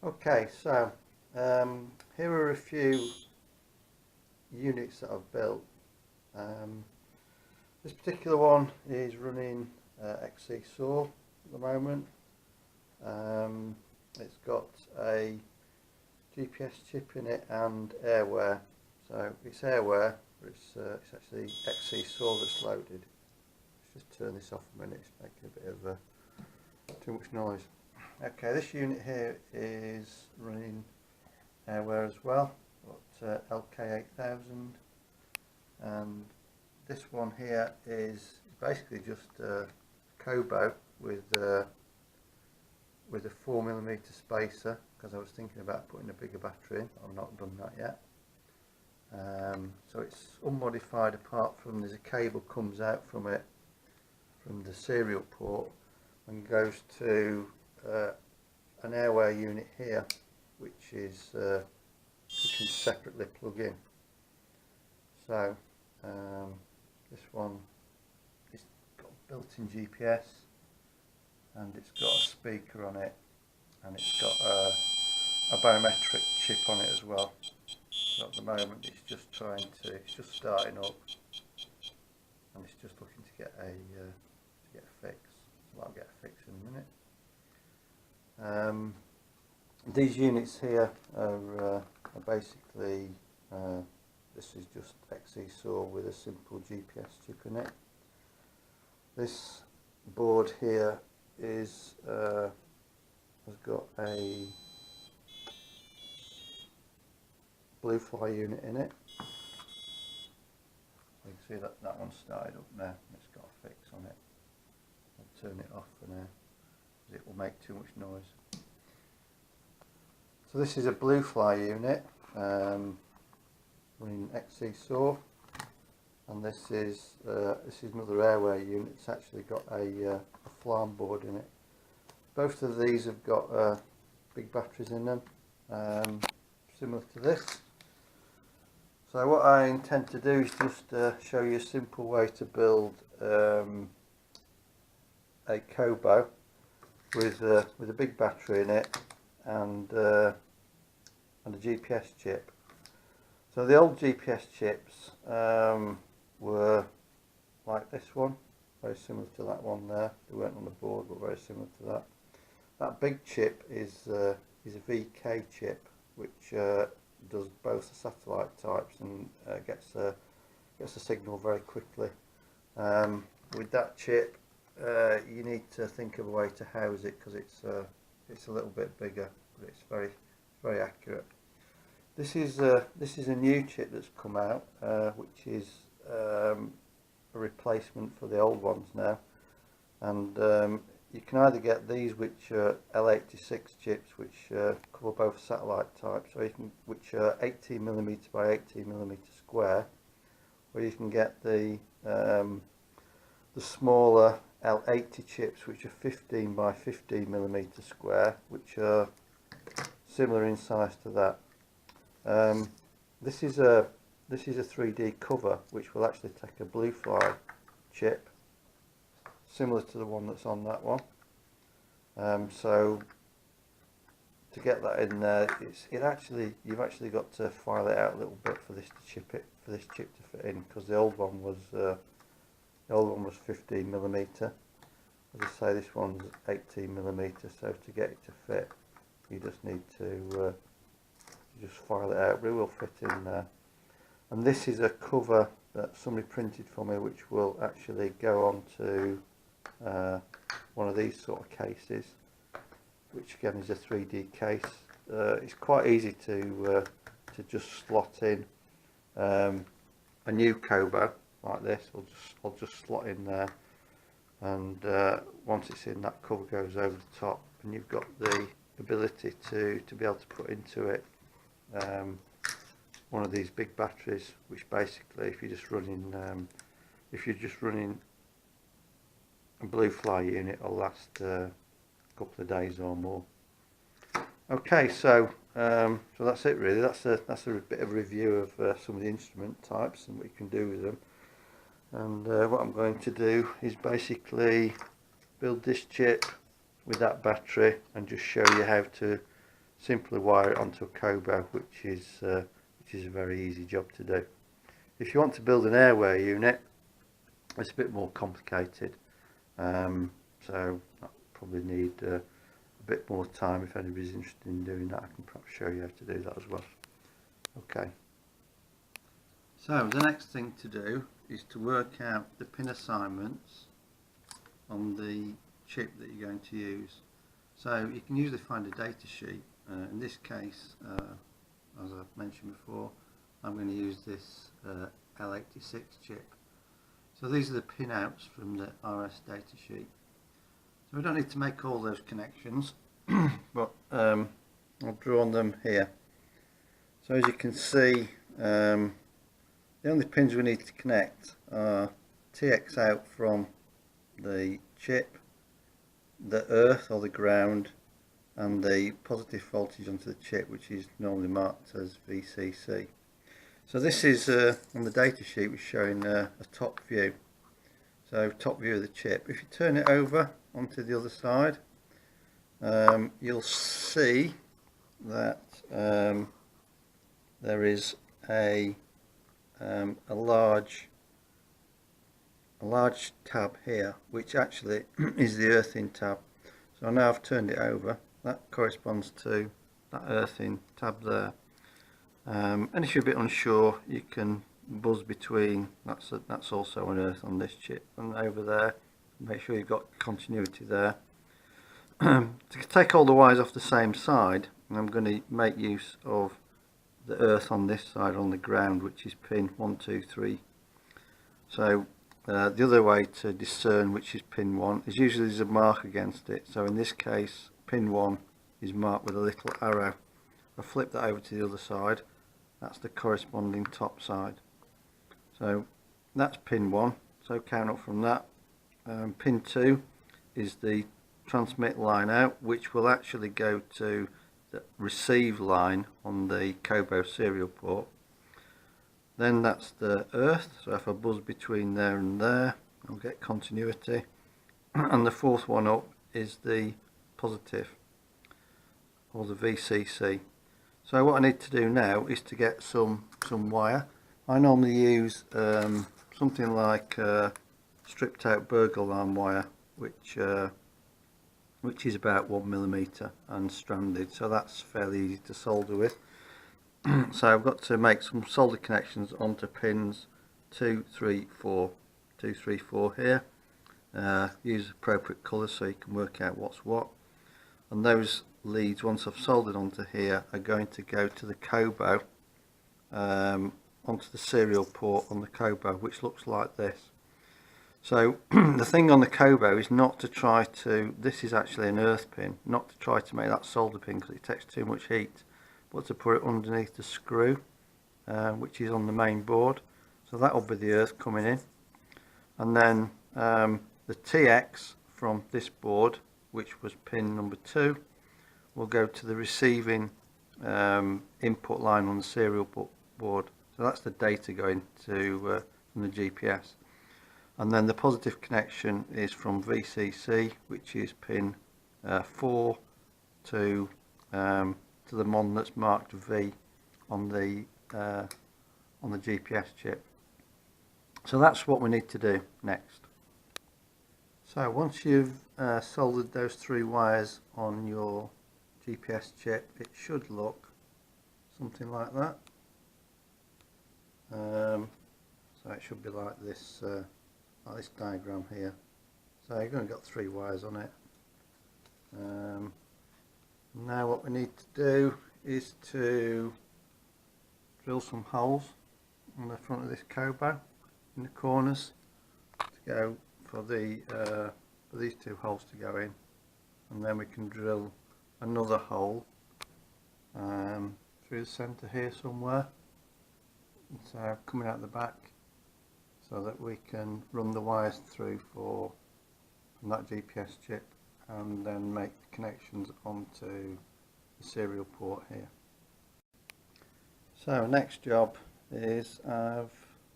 Okay, so here are a few units that I've built. This particular one is running XCSoar at the moment. It's got a GPS chip in it and airware. So it's airware, but it's actually XCSoar that's loaded. Let's just turn this off a minute, it's making a bit of too much noise. Okay, this unit here is running airware as well, got LK8000, and this one here is basically just a Kobo with a 4mm spacer, because I was thinking about putting a bigger battery in. I've not done that yet. So it's unmodified apart from there's a cable comes out from it from the serial port and goes to an airware unit here, which is you can separately plug in. So this one is got built-in GPS, and it's got a speaker on it, and it's got a biometric chip on it as well. So at the moment it's just it's just starting up, and it's just looking to get a fix. So I'll get a fix in a minute. These units here are basically, this is just XCSoar with a simple GPS chip in it. This board here is has got a blue fly unit in it. You can see that one's started up now, and it's got a fix on it. I'll turn it off for now, because it will make too much noise. So this is a blue fly unit running XCSoar, and this is another airware unit. It's actually got a flam board in it. Both of these have got big batteries in them, similar to this. So what I intend to do is just show you a simple way to build a Kobo with a big battery in it and a GPS chip. So the old GPS chips were like this one, very similar to that one there. They weren't on the board, but very similar to that. That big chip is a VK chip, which does both the satellite types and gets a signal very quickly. With that chip, you need to think of a way to house it, because it's a little bit bigger, but it's very accurate. This is a new chip that's come out, which is a replacement for the old ones now, and you can either get these, which are L86 chips, which cover both satellite types, or which are 18mm by 18mm square, or you can get the smaller L80 chips, which are 15 by 15mm square, which are similar in size to that. This is a 3D cover, which will actually take a blue fly chip, similar to the one that's on that one. So to get that in there, you've actually got to file it out a little bit for this chip to fit in, because the old one was 15mm. As I say, this one's 18mm. So to get it to fit, you just need to just file it out, but it will fit in there. And this is a cover that somebody printed for me, which will actually go onto one of these sort of cases, which again is a 3D case. It's quite easy to just slot in a new Kobo like this. I'll just slot in there, and once it's in, that cover goes over the top, and you've got the ability to be able to put into it one of these big batteries, which basically, if you're just running a blue fly unit, will last a couple of days or more. Okay, so that's it really. That's a bit of a review of some of the instrument types and what you can do with them. And what I'm going to do is basically build this chip with that battery and just show you how to simply wire it onto a Kobo, which is a very easy job to do. If you want to build an airway unit, it's a bit more complicated, so I probably need a bit more time. If anybody's interested in doing that, I can perhaps show you how to do that as well. Okay, so the next thing to do is to work out the pin assignments on the chip that you're going to use. So you can usually find a data sheet. In this case, as I've mentioned before, I'm going to use this L86 chip. So these are the pin outs from the RS data sheet. So we don't need to make all those connections, but I'll draw on them here. So as you can see, the only pins we need to connect are TX out from the chip, the earth or the ground, and the positive voltage onto the chip, which is normally marked as VCC. So this is on the data sheet, we're showing a top view. So top view of the chip. If you turn it over onto the other side, you'll see that there is a large tab here, which actually is the earthing tab. So now I've turned it over. That corresponds to that earthing tab there. And if you're a bit unsure, you can buzz between. That's also an earth on this chip, and over there. Make sure you've got continuity there. To take all the wires off the same side, I'm going to make use of the earth on this side, on the ground, which is pin 1, 2, 3. So the other way to discern which is pin 1 is usually there's a mark against it. So in this case, pin 1 is marked with a little arrow. I flip that over to the other side. That's the corresponding top side. So that's pin 1. So count up from that. Pin 2 is the transmit line out, which will actually go to the receive line on the Kobo serial port. Then that's the earth, so if I buzz between there and there, I'll get continuity. And the fourth one up is the positive, or the VCC. So what I need to do now is to get some wire. I normally use something like stripped out burglar alarm wire, which is about 1mm and stranded, so that's fairly easy to solder with. So I've got to make some solder connections onto pins 2, 3, 4, 2, 3, 4 here. Use appropriate colours so you can work out what's what. And those leads, once I've soldered onto here, are going to go to the Kobo, onto the serial port on the Kobo, which looks like this. So the thing on the Kobo is not to try to, this is actually an earth pin, not to try to make that solder pin because it takes too much heat, but to put it underneath the screw, which is on the main board. So that will be the earth coming in. And then the TX from this board, which was pin number 2, will go to the receiving input line on the serial board. So that's the data going to from the GPS. And then the positive connection is from VCC, which is pin 4 to the one that's marked V on the GPS chip. So that's what we need to do next. So once you've soldered those 3 wires on your GPS chip, it should look something like that. So it should be like this diagram here. So you've only got 3 wires on it. Now what we need to do is to drill some holes on the front of this Kobo in the corners to go for these 2 holes to go in, and then we can drill another hole through the centre here somewhere, so coming out the back, so that we can run the wires through from that GPS chip and then make connections onto the serial port here. So next job is I've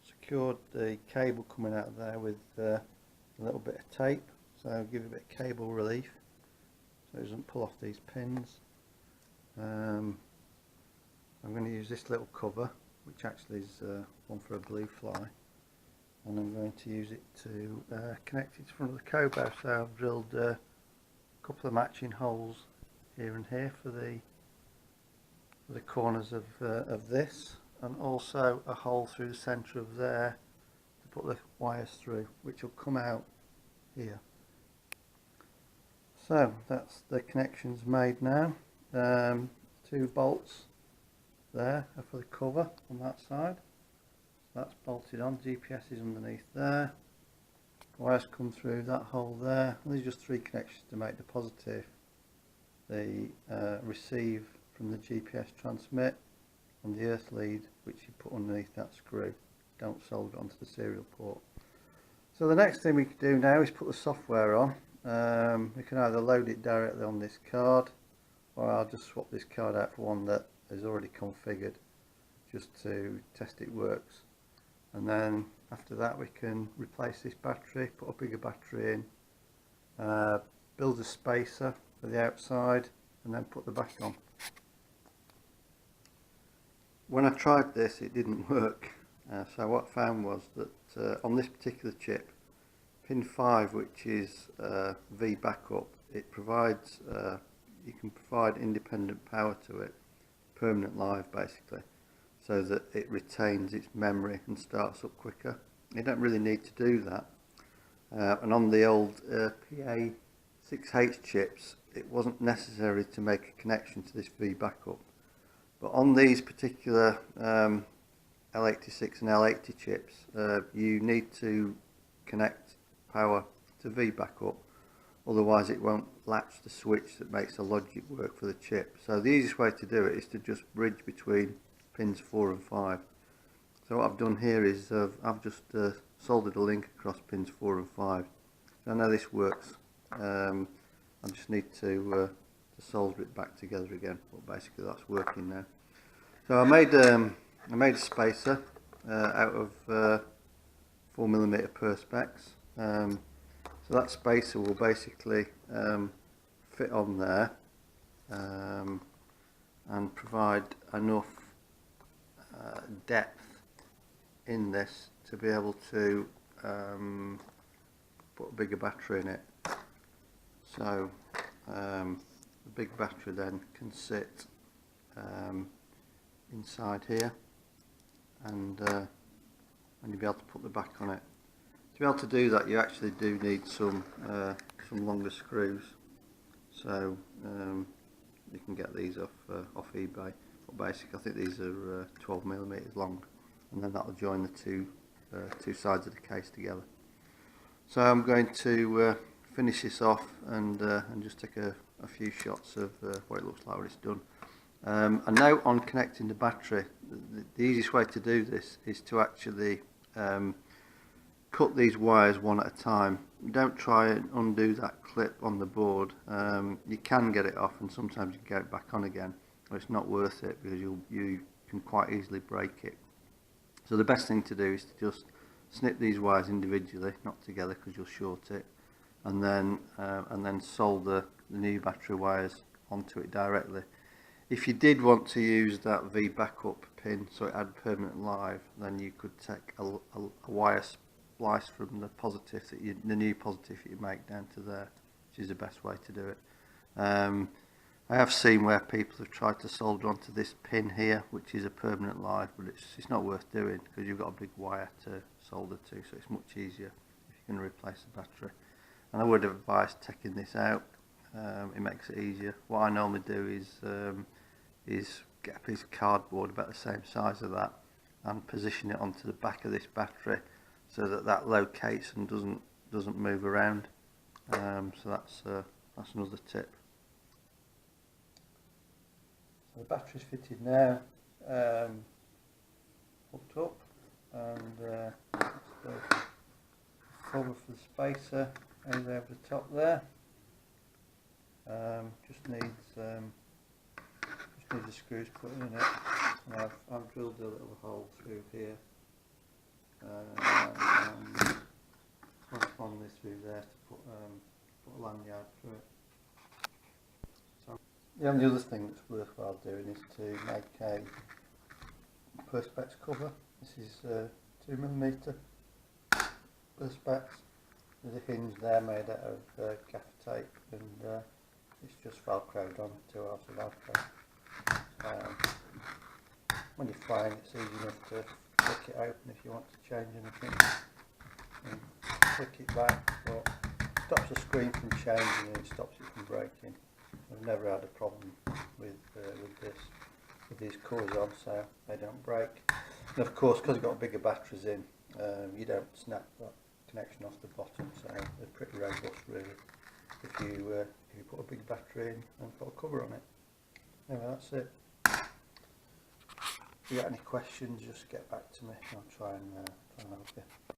secured the cable coming out of there with a little bit of tape, so I'll give it a bit of cable relief so it doesn't pull off these pins. I'm going to use this little cover, which actually is one for a blue fly, and I'm going to use it to connect it to front of the Kobo. So I've drilled a couple of matching holes here and here for the corners of this, and also a hole through the centre of there to put the wires through, which will come out here. So that's the connections made now. 2 bolts there are for the cover on that side, so that's bolted on. GPS is underneath there. Wires come through that hole there, and there's just 3 connections to make the positive, the receive from the GPS transmit, and the earth lead, which you put underneath that screw. Don't solder it onto the serial port. So the next thing we can do now is put the software on. We can either load it directly on this card, or I'll just swap this card out for one that is already configured, just to test it works. And then after that we can replace this battery, put a bigger battery in, build a spacer for the outside, and then put the back on. When I tried this, it didn't work. So what I found was that on this particular chip, pin 5, which is V backup, it provides, you can provide independent power to it, permanent live basically, so that it retains its memory and starts up quicker. You don't really need to do that. And on the old PA6H chips, it wasn't necessary to make a connection to this V backup. But on these particular L86 and L80 chips, you need to connect power to V backup, otherwise it won't latch the switch that makes the logic work for the chip. So the easiest way to do it is to just bridge between pins 4 and 5. So what I've done here is I've just soldered a link across pins 4 and 5. So I know this works. I just need to solder it back together again, but basically that's working now. So I made a spacer out of 4mm perspex. So that spacer will basically fit on there and provide enough depth in this to be able to put a bigger battery in it. So the big battery then can sit inside here, and you'll be able to put the back on it. To be able to do that, you actually do need some longer screws. So you can get these off eBay. But basically, I think these are 12mm long, and then that'll join the two sides of the case together. So I'm going to finish this off and just take a few shots of what it looks like when it's done. And now on connecting the battery, the easiest way to do this is to actually cut these wires one at a time. Don't try and undo that clip on the board. You can get it off, and sometimes you can get it back on again, but it's not worth it because you can quite easily break it. So the best thing to do is to just snip these wires individually, not together because you'll short it, and then solder the new battery wires onto it directly. If you did want to use that V backup pin so it had permanent live, then you could take a wire splice from the positive the new positive that you make down to there, which is the best way to do it. I have seen where people have tried to solder onto this pin here, which is a permanent live, but it's not worth doing because you've got a big wire to solder to, so it's much easier if you're going to replace the battery. And I would advise taking this out. It makes it easier. What I normally do is get a piece of cardboard about the same size of that and position it onto the back of this battery so that locates and doesn't move around. So that's another tip. So the battery's fitted now, hooked up, and the cover for the spacer is over the top there. Just needs the screws put in it. And I've drilled a little hole through here, and correspondingly through there to put a lanyard through it. So The only other thing that's worthwhile doing is to make a perspex cover. This is 2mm perspex. There's a hinge there made out of gaffer tape, and it's just velcroed on 2 halves of velcro. When you're flying, it's easy enough to flick it open if you want to change anything, and flick it back, but it stops the screen from changing and it stops it from breaking. I've never had a problem with these cores on, so they don't break. And of course, because it's got bigger batteries in, you don't snap that connection off the bottom, so they're pretty robust really if you put a big battery in and put a cover on it. Anyway, that's it. If you got any questions, just get back to me. I'll try and help you.